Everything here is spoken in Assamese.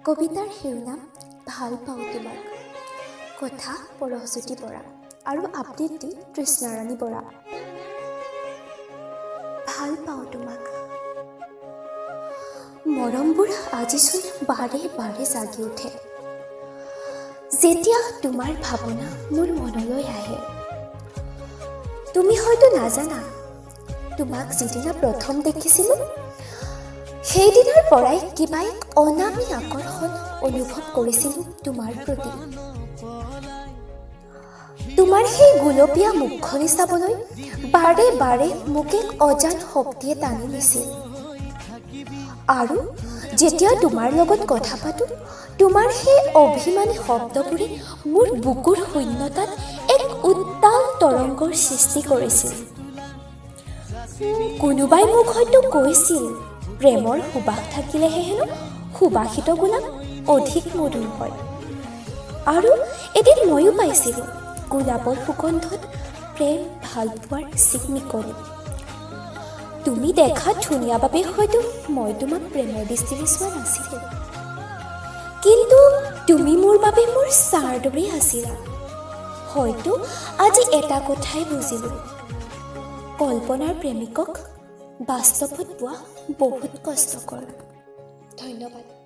কবিতাৰ শিৰোনাম ভাল পাওঁ তোমাক। কথা পৰশজ্যোতি বৰা আৰু আবৃত্তি তৃষ্ণাৰাণী বৰা। ভাল পাওঁ তোমাক। মৰমবোৰ আজিচোন বাৰে বাৰে জাগি উঠে, যেতিয়া তোমাৰ ভাৱনা মোৰ মনলৈ আহে। তুমি হয়তো নাজানা, তোমাক যিদিনা প্ৰথম দেখিছিলোঁ, সেইদিনাৰ পৰাই কিবা এক অনামী আকৰ্ষণ অনুভৱ কৰিছিলোঁ তোমাৰ প্ৰতি। তোমাৰ সেই গুলপীয়া মুখখনি চাবলৈ বাৰে বাৰে মোক এক অজান শক্তিয়ে টানি নিছিল। আৰু যেতিয়া তোমাৰ লগত কথা পাতোঁ, তোমাৰ সেই অভিমানী শব্দবোৰে মোৰ বুকুৰ শূন্যতাত এক উত্তাল তৰংগৰ সৃষ্টি কৰিছিল। কোনোবাই মোক হয়তো কৈছিল, প্ৰেমৰ সুবাস থাকিলেহে হেনো সুবাসিত গোলাপ অধিক মধুৰ হয়। আৰু এদিন ময়ো পাইছিলোঁ গোলাপৰ সুগন্ধত প্ৰেম ভালপোৱাৰ চিকমিকনি। তুমি দেখাত ধুনীয়া বাবে হয়তো মই তোমাক প্ৰেমৰ দৃষ্টিৰে চোৱা নাছিলোঁ, কিন্তু তুমি মোৰ বাবে মোৰ ছাৰ দৰেই আছিলা। হয়তো আজি এটা কথাই বুজিলোঁ, কল্পনাৰ প্ৰেমিকক বাস্তৱত পোৱা বহুত কষ্টকৰ। ধন্যবাদ।